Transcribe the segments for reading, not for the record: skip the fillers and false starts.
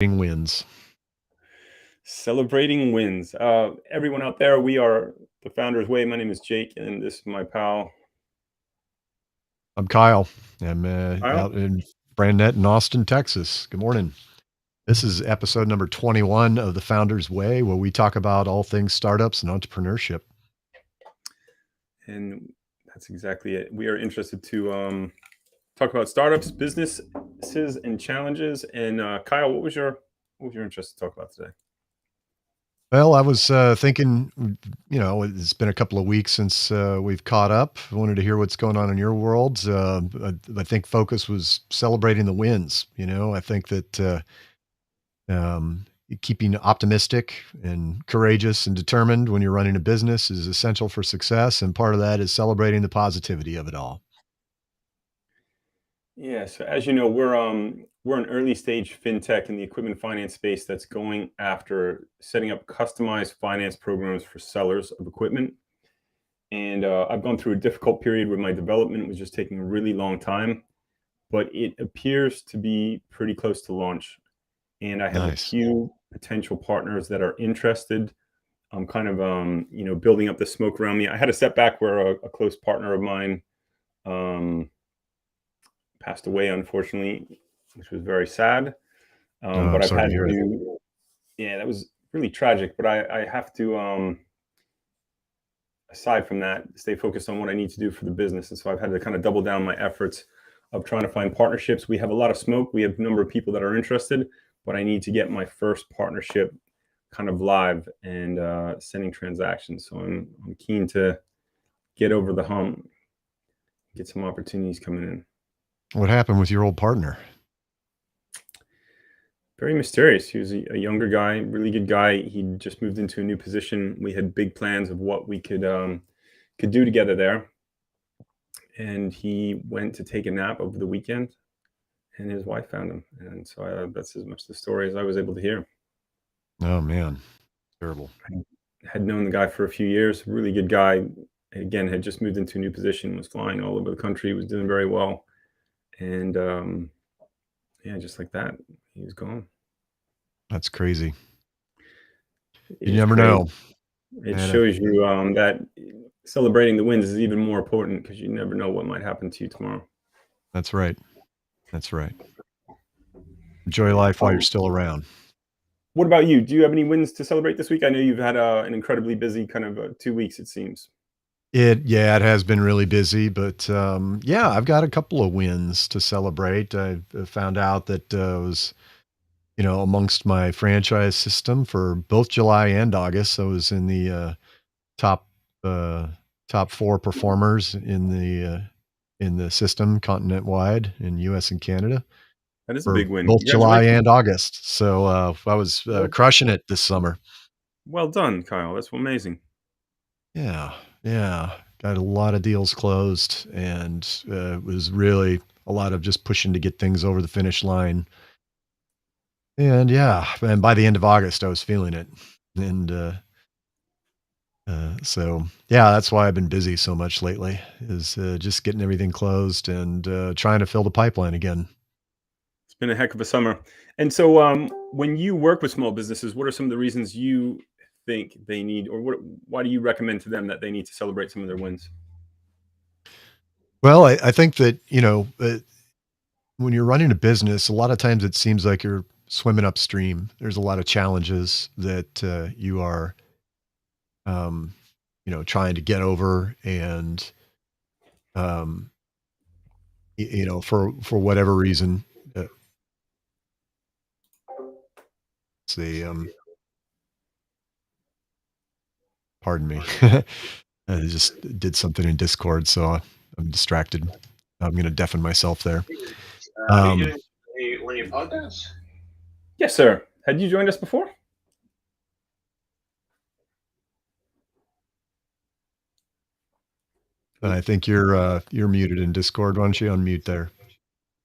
Wins. Celebrating wins. Everyone out there, we are the Founders Way. My name is Jake, and this is my pal I'm Kyle. I'm Kyle. out in Brandnet in Austin, Texas. Good morning. This is episode number 21 of the Founders Way, where we talk about all things startups and entrepreneurship. And that's exactly it. We are interested to talk about startups, businesses, and challenges. And Kyle, what was your interest to talk about today? Well, I was thinking, it's been a couple of weeks since we've caught up. I wanted to hear what's going on in your world. I think focus was celebrating the wins. I think that Um, keeping optimistic and courageous and determined when you're running a business is essential for success, and part of that is celebrating the positivity of it all. Yeah, so as you know, we're an early stage fintech in the equipment finance space that's going after setting up customized finance programs for sellers of equipment. And I've gone through a difficult period where my development was just taking a really long time, but it appears to be pretty close to launch. And I have a Nice. few potential partners that are interested. I'm kind of, building up the smoke around me. I had a setback where a close partner of mine um, passed away, unfortunately, which was very sad. Oh, But I'm I've sorry had to hear it. to, yeah, that was really tragic. But I have to, aside from that, stay focused on what I need to do for the business. And so I've had to kind of double down my efforts of trying to find partnerships. We have a lot of smoke. We have a number of people that are interested, but I need to get my first partnership kind of live and sending transactions. So I'm keen to get over the hump, get some opportunities coming in. What happened with your old partner? Very mysterious. He was a younger guy, really good guy. He just moved into a new position. We had big plans of what we could do together there, and he went to take a nap over the weekend, and his wife found him. And so that's as much the story as I was able to hear. Oh man, terrible. I had known the guy for a few years. Really good guy. Again, had just moved into a new position. Was flying all over the country. Was doing very well, and yeah, just like that, he was gone. That's crazy. It You is never crazy. know. It And shows you that celebrating the wins is even more important because you never know what might happen to you tomorrow. that's right. That's right. Enjoy life while you're Um, still around. what about you? Do you have any wins to celebrate this week? I know you've had an incredibly busy kind of 2 weeks, it seems. It has been really busy, but yeah, I've got a couple of wins to celebrate. I found out that was amongst my franchise system for both July and August. I was in the top uh, top four performers in the system continent wide in U.S. and Canada That is a for big win. both July Congratulations. and August. So I was Well, crushing it this summer. well done, Kyle. That's amazing. Yeah, yeah, got a lot of deals closed, and it was really a lot of just pushing to get things over the finish line. And yeah, and by the end of August, I was feeling it. And so yeah, that's why I've been busy so much lately is just getting everything closed and trying to fill the pipeline again. It's been a heck of a summer. And so, when you work with small businesses, what are some of the reasons you think they need, or why do you recommend to them that they need to celebrate some of their wins? Well, I think that, when you're running a business, a lot of times it seems like you're swimming upstream. There's a lot of challenges that you are, um, trying to get over, and um, for whatever reason, see, pardon me. I just did something in Discord, so I'm distracted. I'm gonna deafen myself there. Are you Um, doing one of your podcasts? Yes, sir. Had you joined us before? I think you're muted in Discord. Why don't you unmute there?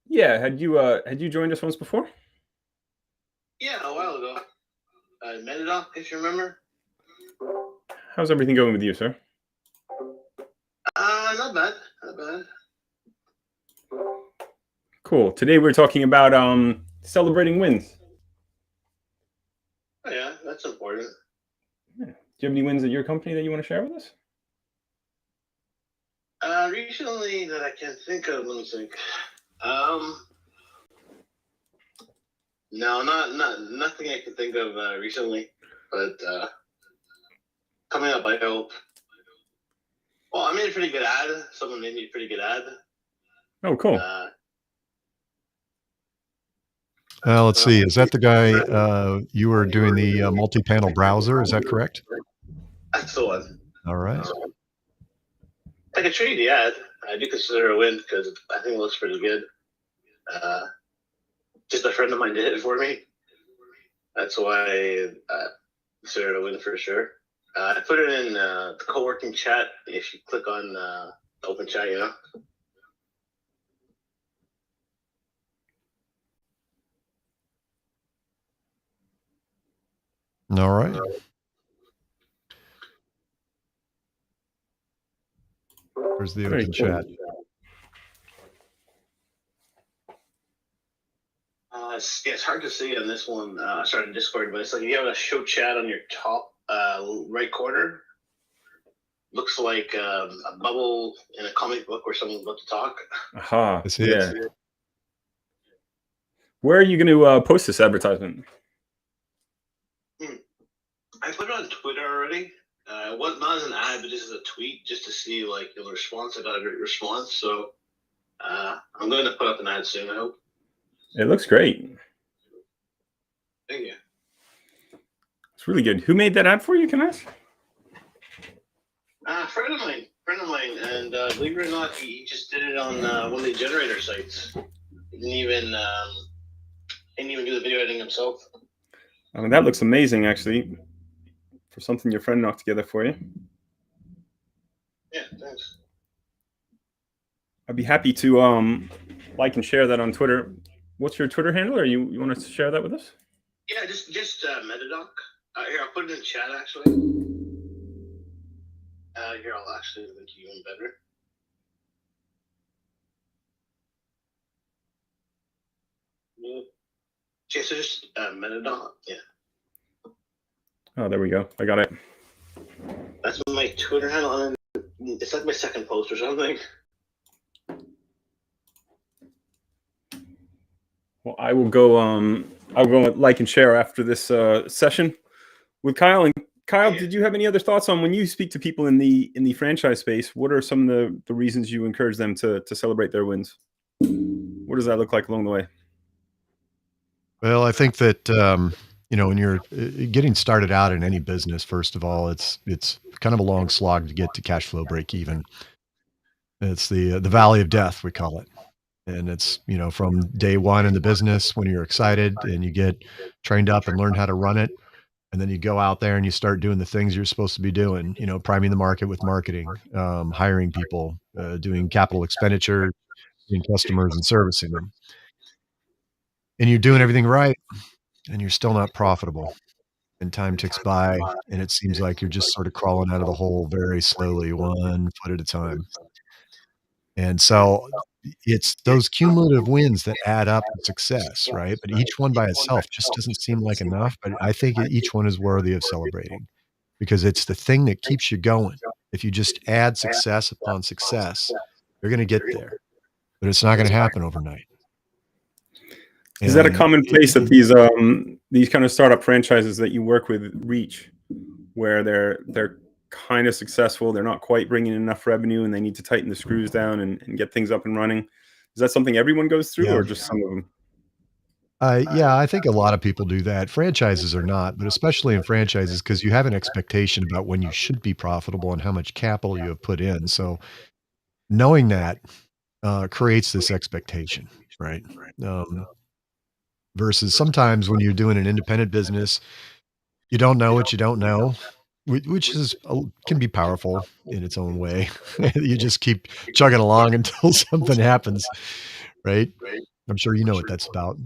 Yeah. Had you joined us once before? Yeah, a while ago. Metadoc, if you remember. How's everything going with you, sir? Not bad. Not bad. Cool. Today we're talking about celebrating wins. that's important. Yeah. Do you have any wins at your company that you want to share with us? Recently that I can think of, let me think. No, nothing I can think of recently, but coming up, I hope. Well, I made a pretty good ad. Someone made me a pretty good ad. Oh, cool. Let's see. Is that the guy you were doing the multi-panel browser? Is that correct? That's the one. All right. I could trade the ad. I do consider a win because I think it looks pretty good. Just a friend of mine did it for me. That's why I consider it a win for sure. I put it in the co-working chat. If you click on the open chat, you know. All right. Where's the open chat? It's hard to see on this one. I started Discord, but it's like you have a show chat on your top right corner. Looks like a bubble in a comic book where someone's about to talk. Aha. Yeah. Where are you going to post this advertisement? I put it on Twitter already. Not as an ad, but just as a tweet, just to see like the response. I got a great response, so I'm going to put up an ad soon. I hope. It looks great. Thank you. It's really good. Who made that ad for you? Can I ask? Friend of mine, and believe it or not, he just did it on one of the generator sites. He didn't even do the video editing himself. I mean, that looks amazing, actually, for something your friend knocked together for you. Yeah, thanks. I'd be happy to like and share that on Twitter. What's your Twitter handle? Or you want to share that with us? Yeah, just Metadoc. Here, I'll put it in chat actually. Here, I'll actually link you even better. Yeah, so just Metadoc. Yeah. Oh, there we go. I got it. That's my Twitter handle, and it's like my second post or something. Well, I will go. I'll go like and share after this session with Kyle. And Kyle, did you have any other thoughts on when you speak to people in the franchise space? What are some of the reasons you encourage them to celebrate their wins? What does that look like along the way? Well, I think that when you're getting started out in any business, first of all, it's kind of a long slog to get to cash flow break even. It's the valley of death, we call it. And it's, from day one in the business when you're excited and you get trained up and learn how to run it. And then you go out there and you start doing the things you're supposed to be doing, priming the market with marketing, hiring people, doing capital expenditure, getting customers and servicing them. And you're doing everything right and you're still not profitable. And time ticks by and it seems like you're just sort of crawling out of the hole very slowly, one foot at a time. And so it's those cumulative wins that add up to success, right? But each one by itself just doesn't seem like enough. But I think each one is worthy of celebrating because it's the thing that keeps you going. If you just add success upon success, you're going to get there, but it's not going to happen overnight. Is that a common place that these kind of startup franchises that you work with reach, where they're kind of successful, they're not quite bringing enough revenue, and they need to tighten the screws down and get things up and running? Is that something everyone goes through, or just some of them? Yeah, I think a lot of people do that. Franchises are not, but especially in franchises, because you have an expectation about when you should be profitable and how much capital you have put in. So knowing that creates this expectation, right? Versus sometimes when you're doing an independent business, you don't know what you don't know, which can be powerful in its own way. You just keep chugging along until something happens, right? I'm sure you know what that's about.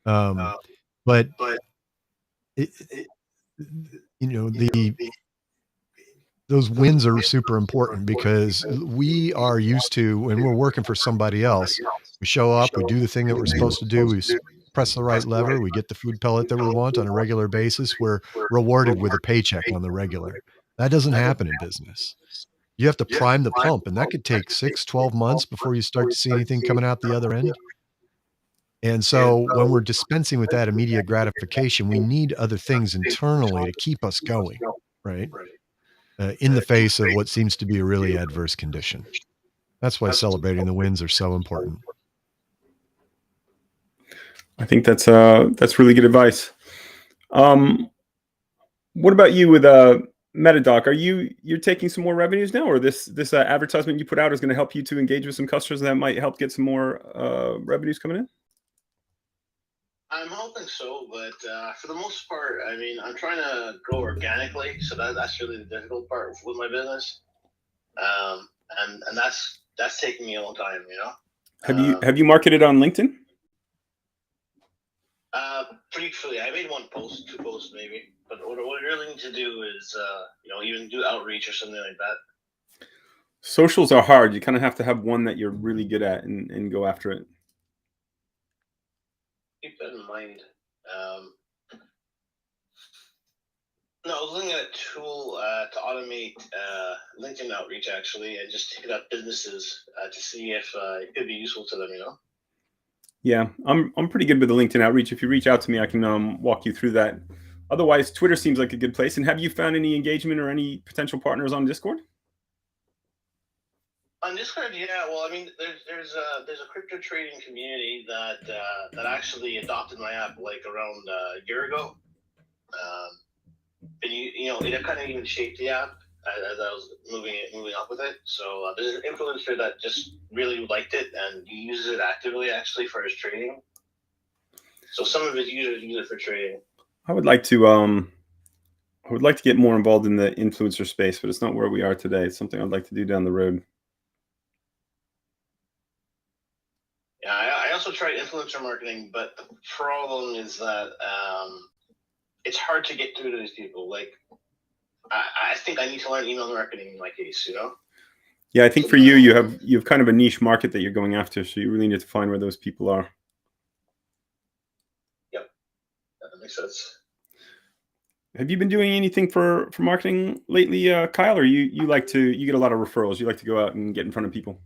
But those wins are super important because we are used to, when we're working for somebody else, we show up, we do the thing that we're supposed to do. We press the right lever, we get the food pellet that we want on a regular basis, we're rewarded with a paycheck on the regular. That doesn't happen in business. You have to prime the pump, and that could take 6, 12 months before you start to see anything coming out the other end. And so when we're dispensing with that immediate gratification, we need other things internally to keep us going, right? In the face of what seems to be a really adverse condition. That's why celebrating the wins are so important. I think that's really good advice. What about you with MetaDoc? Are you're taking some more revenues now, or this advertisement you put out is going to help you to engage with some customers that might help get some more revenues coming in? I'm hoping so, but for the most part, I mean, I'm trying to grow organically, so that's really the difficult part with my business, and that's taking me a long time, you know. Have you marketed on LinkedIn? Briefly, I made 2 posts maybe, but what I really need to do is, even do outreach or something like that. Socials are hard. You kind of have to have one that you're really good at and go after it. Keep that in mind. No, I was looking at a tool to automate LinkedIn outreach actually, and just hit up businesses to see if it could be useful to them. You know. Yeah, I'm pretty good with the LinkedIn outreach. If you reach out to me, I can walk you through that. Otherwise, Twitter seems like a good place. And have you found any engagement or any potential partners on Discord? On Discord, yeah. Well, I mean, there's a crypto trading community that actually adopted my app like around a year ago. And it kind of even shaped the app as I was moving up with it. So there's an influencer that just really liked it, and he uses it actively actually for his trading. So some of his users use it for trading. I would like to get more involved in the influencer space, but it's not where we are today. It's something I'd like to do down the road. Yeah, I also tried influencer marketing, but the problem is that it's hard to get through to these people. Like, I think I need to learn email marketing in my case, you know? Yeah, I think for you have kind of a niche market that you're going after, so you really need to find where those people are. Yep, that makes sense. Have you been doing anything for marketing lately, Kyle? Or you get a lot of referrals? You like to go out and get in front of people?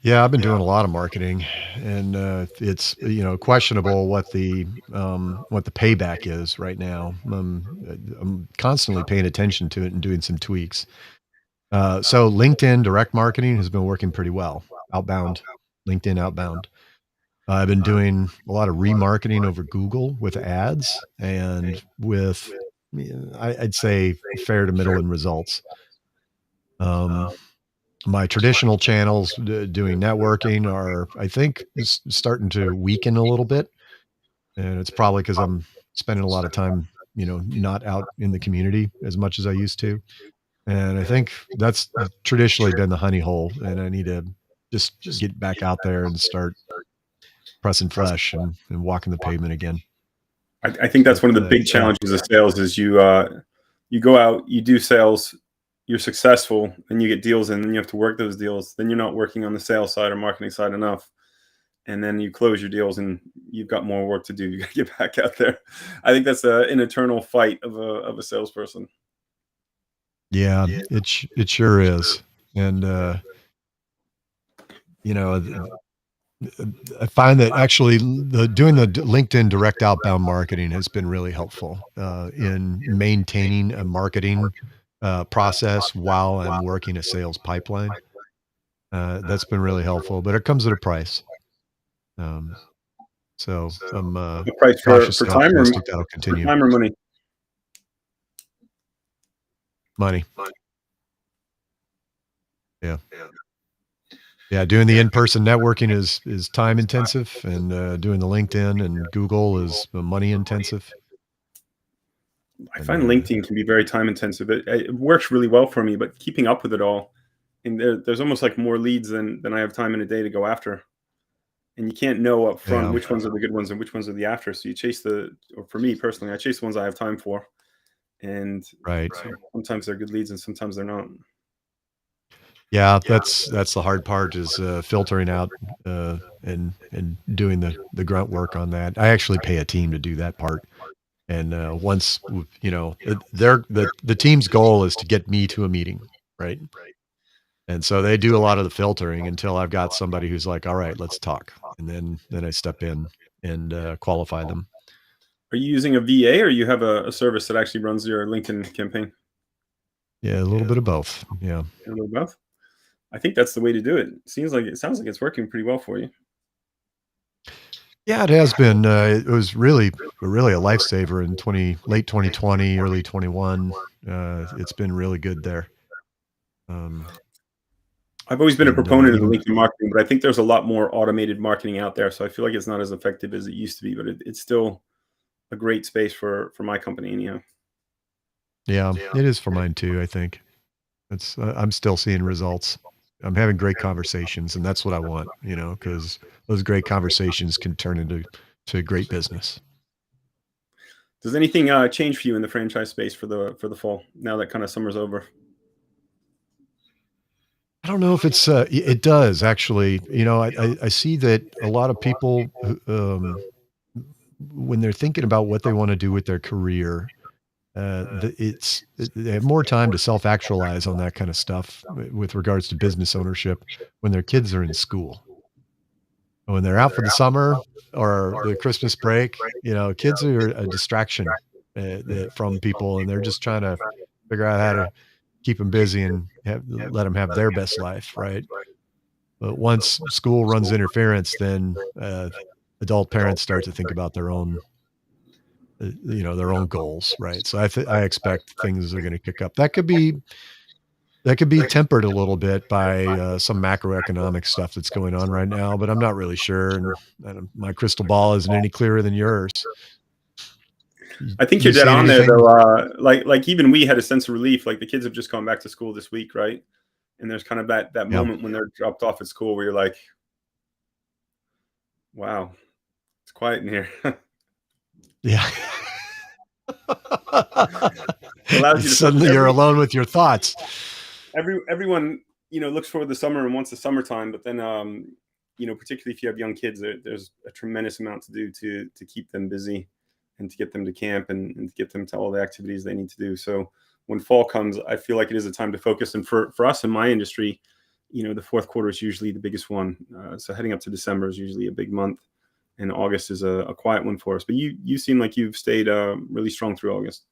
Yeah, I've been doing a lot of marketing, and it's questionable what the payback is right now. I'm constantly paying attention to it and doing some tweaks. So LinkedIn direct marketing has been working pretty well. Outbound, LinkedIn outbound. I've been doing a lot of remarketing over Google with ads and with, I'd say, fair to middle in results. My traditional channels doing networking are, I think, starting to weaken a little bit. And it's probably because I'm spending a lot of time, not out in the community as much as I used to. And I think that's traditionally been the honey hole. And I need to just get back out there and start pressing flesh and walking the pavement again. I think that's one of the big challenges of sales is you go out, you do sales, you're successful, and you get deals, and then you have to work those deals. Then you're not working on the sales side or marketing side enough. And then you close your deals and you've got more work to do. You got to get back out there. I think that's an eternal fight of a salesperson. Yeah, it sure is. And, I find that actually doing the LinkedIn direct outbound marketing has been really helpful in maintaining a marketing process while I'm working a sales pipeline. That's been really helpful, but it comes at a price. So I'm The price cautiously for time or optimistic that'll continue. time or money? Money. Yeah. Yeah, doing the in-person networking is time intensive, and doing the LinkedIn and Google is money intensive. I find LinkedIn can be very time intensive. It works really well for me, but keeping up with it all, and there's almost like more leads than I have time in a day to go after. And you can't know up front which ones are the good ones and which ones are the after. So you chase or for me personally, I chase the ones I have time for. And Right. sometimes they're good leads and sometimes they're not. Yeah, that's the hard part is, filtering out, and doing the grunt work on that. I actually pay a team to do that part, and, once w you know, their the team's goal is to get me to a meeting, right? And so they do a lot of the filtering until I've got somebody who's like, "All right, let's talk," and then I step in and, qualify them. Are you using a VA or you have a service that actually runs your LinkedIn campaign? Yeah, a little bit of both, yeah. A little both. I think that's the way to do it. It sounds like it's working pretty well for you. Yeah, it has been, it was really a lifesaver in late 2020, early 21. It's been really good there. Um, I've always been a and, proponent of the even LinkedIn marketing, but I think there's a lot more automated marketing out there. So I feel like it's not as effective as it used to be, but it's still a great space for my company. Anyhow, yeah, it is for mine too, I think. I'm still seeing results. I'm having great conversations, and that's what I want, because those great conversations can turn to great business. does anything change for you in the franchise space for the fall now that kind of summer's over? I don't know if it does actually. I see that a lot of people, when they're thinking about what they wanna do with their career, they have more time to self-actualize on that kinda stuff with regards to business ownership when their kids are in school. When they're out for the summer or the Christmas break, kids are a distraction, from people, and they're just trying to figure out how to keep them busy and let them have their best life, right? But once school runs interference, then, adult parents start to think about their own goals, right? So I expect things are gonna kick up. That could be tempered a little bit by, some macroeconomic stuff that's going on right now, but I'm not really sure, and my crystal ball isn't any clearer than yours. You I think you you're dead seeing on there anything? though. Like even we had a sense of relief. Like the kids have just gone back to school this week, right? And there's kind of that Yeah. moment when they're dropped off at school where you're like, wow, it's quiet in here. Yeah. It allows you to focus. Suddenly you're alone with your thoughts. Everyone looks forward to the summer and wants the summertime, but then particularly if you have young kids, there's a tremendous amount to do to keep them busy and to get them to camp and to get them to all the activities they need to do. So when fall comes, I feel like it is a time to focus. And for us in my industry, the fourth quarter is usually the biggest one. So heading up to December is usually a big month, and August is a quiet one for us. But you seem like you've stayed really strong through August.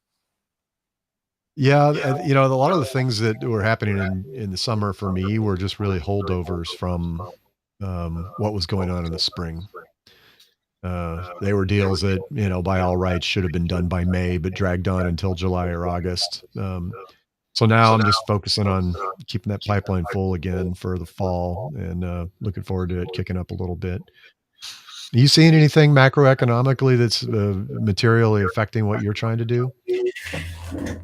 Yeah, a lot of the things that were happening in the summer for me were just really holdovers from, what was going on in the spring. They were deals that, by all rights should have been done by May, but dragged on until July or August. So now I'm just focusing on keeping that pipeline full again for the fall and, looking forward to it kicking up a little bit. Are you seeing anything macroeconomically that's, materially affecting what you're trying to do?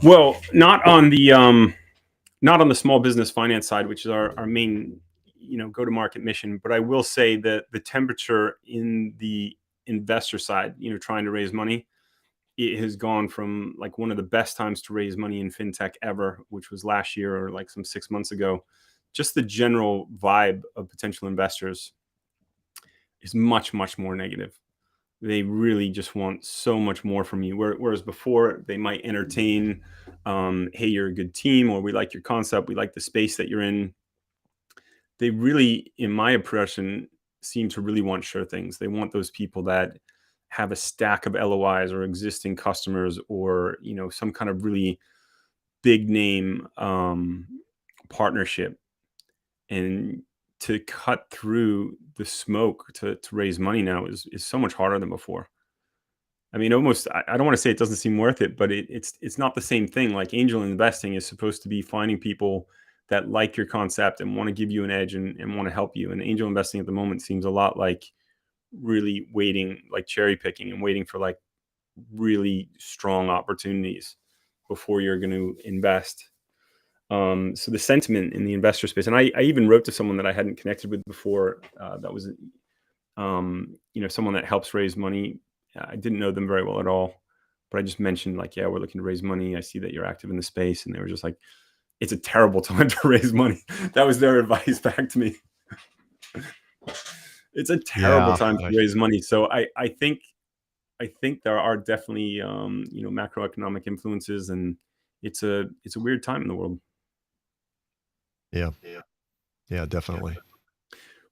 Well, not on the small business finance side, which is our main, go to market mission. But I will say that the temperature in the investor side, trying to raise money, it has gone from like one of the best times to raise money in fintech ever, which was last year or like some 6 months ago. Just the general vibe of potential investors is much, much more negative. They really just want so much more from you. Whereas before they might entertain, hey, you're a good team, or we like your concept, we like the space that you're in. They really, in my impression, seem to really want sure things. They want those people that have a stack of LOIs or existing customers, or some kind of really big name partnership. And to cut through the smoke to raise money now is so much harder than before. I mean, almost. I don't want to say it doesn't seem worth it, but it's not the same thing. Like angel investing is supposed to be finding people that like your concept and want to give you an edge and want to help you. And angel investing at the moment seems a lot like really waiting, like cherry picking and waiting for like really strong opportunities before you're going to invest. So the sentiment in the investor space, and I even wrote to someone that I hadn't connected with before. That was someone that helps raise money. I didn't know them very well at all, but I just mentioned like, yeah, we're looking to raise money. I see that you're active in the space. And they were just like, it's a terrible time to raise money. That was their advice back to me. It's a terrible time to raise money. So I think there are definitely macroeconomic influences, and it's a weird time in the world. Yeah, definitely.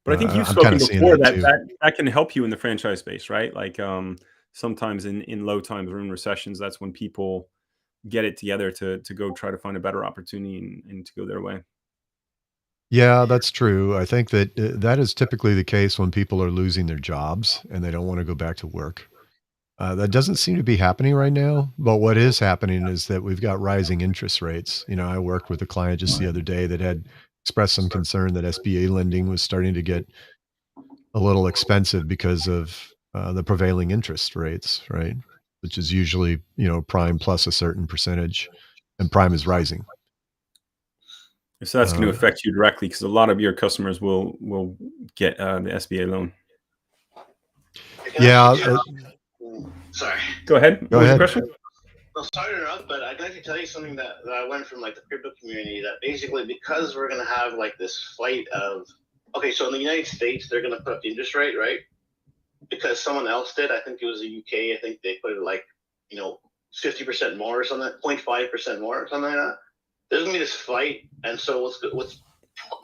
But I think you've spoken before that can help you in the franchise space, right? Like sometimes in low times or in recessions, that's when people get it together to go try to find a better opportunity and to go their way. Yeah, that's true. I think that that is typically the case when people are losing their jobs and they don't want to go back to work. That doesn't seem to be happening right now, but what is happening is that we've got rising interest rates. I worked with a client just the other day that had expressed some concern that SBA lending was starting to get a little expensive because of the prevailing interest rates, right? Which is usually, prime plus a certain percentage, and prime is rising. So that's going to affect you directly because a lot of your customers will get the SBA loan. Yeah. Sorry. Go ahead. What was your question? Well, sorry to interrupt, but I'd like to tell you something that I learned from like the crypto community, that basically because we're going to have like this fight of, okay, so in the United States, they're going to put up the interest rate, right? Because someone else did. I think it was the UK. I think they put it like, 50% more or something, 0.5% more or something like that. There's going to be this fight. And so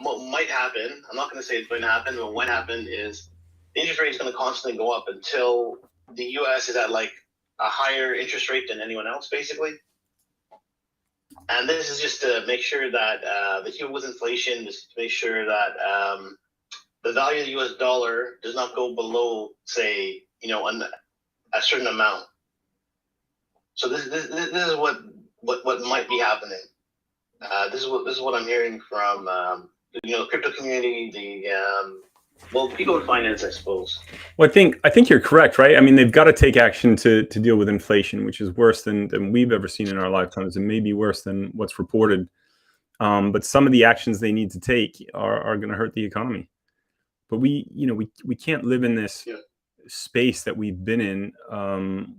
what might happen, I'm not going to say it's going to happen, but what happened is the interest rate is going to constantly go up until the US is at like a higher interest rate than anyone else, basically. And this is just to make sure that with inflation, just to make sure that the value of the US dollar does not go below, say, a certain amount. So this is what might be happening. This is what I'm hearing from the crypto community, people in finance, I suppose. Well, I think you're correct, right? I mean, they've got to take action to deal with inflation, which is worse than we've ever seen in our lifetimes, and maybe worse than what's reported. But some of the actions they need to take are going to hurt the economy. But we can't live in this space that we've been in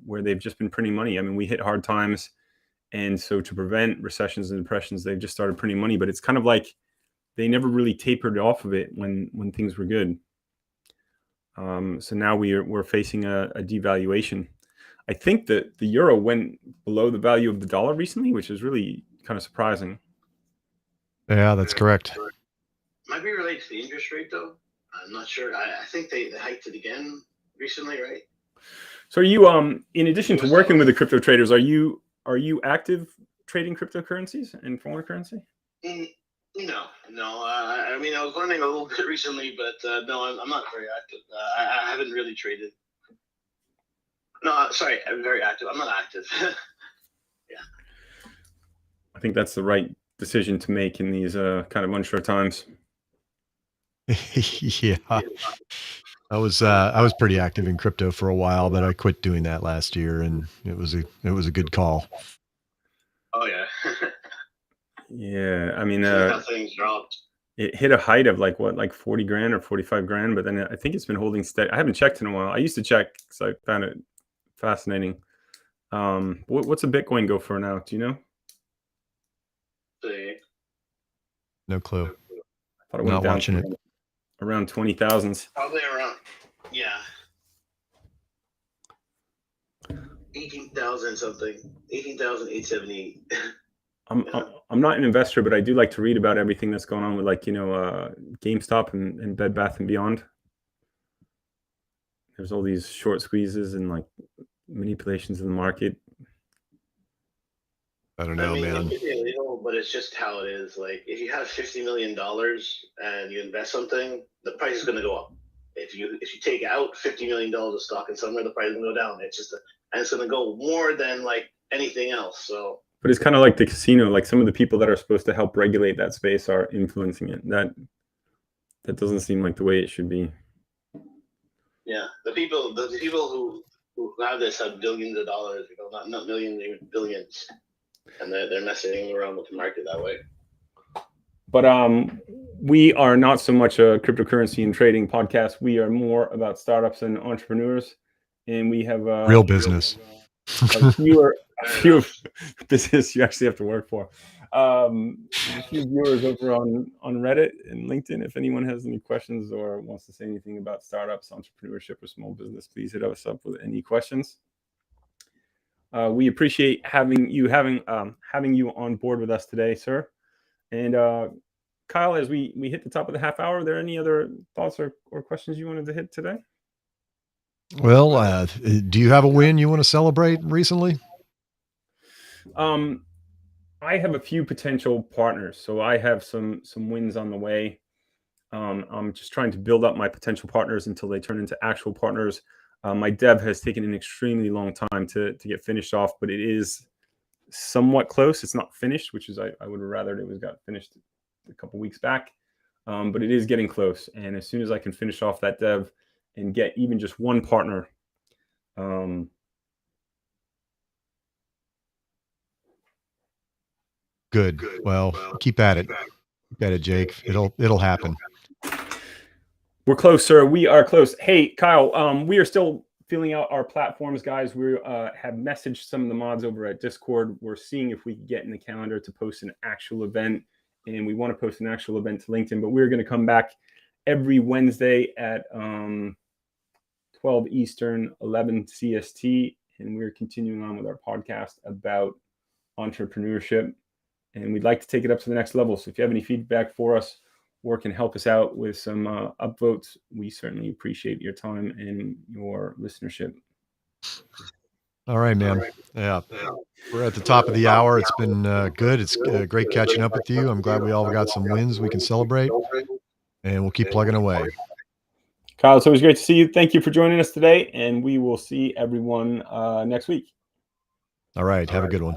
where they've just been printing money. I mean, we hit hard times, and so to prevent recessions and depressions, they've just started printing money. But it's kind of like they never really tapered off of it when things were good. So now we're facing a devaluation. I think that the euro went below the value of the dollar recently, which is really kind of surprising. Yeah, that's correct. Might be related to the interest rate, though. I'm not sure. I think they hiked it again recently, right? So are you, in addition to working with the crypto traders, are you active trading cryptocurrencies and foreign currency? No. I mean, I was learning a little bit recently, but no, I'm not very active. I haven't really traded. No, sorry, I'm very active. I'm not active. Yeah. I think that's the right decision to make in these kind of unsure times. Yeah. I was pretty active in crypto for a while, but I quit doing that last year, and it was a good call. Oh yeah. Yeah, I mean, things dropped. It hit a height of like 40 grand or 45 grand, but then I think it's been holding steady. I haven't checked in a while. I used to check because I found it fascinating. What's a Bitcoin go for now? Do you know? No clue. I thought it went down watching it. Around 20,000. Probably around, yeah. 18,000 something. 18,878. I'm not an investor, but I do like to read about everything that's going on with GameStop and Bed Bath & Beyond. There's all these short squeezes and like manipulations in the market. I don't know, man. It could be illegal, but it's just how it is. Like, if you have $50 million and you invest something, the price is going to go up. If you take out $50 million of stock in somewhere, the price is going to go down. It's just and it's going to go more than like anything else. So. But it's kind of like the casino. Like some of the people that are supposed to help regulate that space are influencing it. That doesn't seem like the way it should be. Yeah, the people who have this have billions of dollars. Not millions, even billions. And they're messing around with the market that way. But we are not so much a cryptocurrency and trading podcast. We are more about startups and entrepreneurs, and we have real business. A few business you actually have to work for. There's a few viewers over on Reddit and LinkedIn. If anyone has any questions or wants to say anything about startups, entrepreneurship, or small business, please hit us up with any questions. We appreciate having you on board with us today, sir. And Kyle, as we hit the top of the half hour, are there any other thoughts or questions you wanted to hit today? Well, do you have a win you want to celebrate recently? I have a few potential partners, so I have some wins on the way. I'm just trying to build up my potential partners until they turn into actual partners. My dev has taken an extremely long time to get finished off, but it is somewhat close. It's not finished, which is I would have rather it was got finished a couple weeks back, but it is getting close. And as soon as I can finish off that dev and get even just one partner, Good. Well, keep at it. Keep at it, Jake. It'll happen. We're close, sir. We are close. Hey, Kyle, we are still filling out our platforms, guys. We have messaged some of the mods over at Discord. We're seeing if we can get in the calendar to post an actual event, and we want to post an actual event to LinkedIn, but we're going to come back every Wednesday at 12 Eastern, 11 CST, and we're continuing on with our podcast about entrepreneurship, and we'd like to take it up to the next level. So if you have any feedback for us or can help us out with some upvotes, we certainly appreciate your time and your listenership. All right, man. Yeah. We're at the top of the hour. It's been good. It's great catching up with you. I'm glad we all got some wins we can celebrate, and we'll keep plugging away. Kyle, it's always great to see you. Thank you for joining us today, and we will see everyone next week. All right. Have a good one.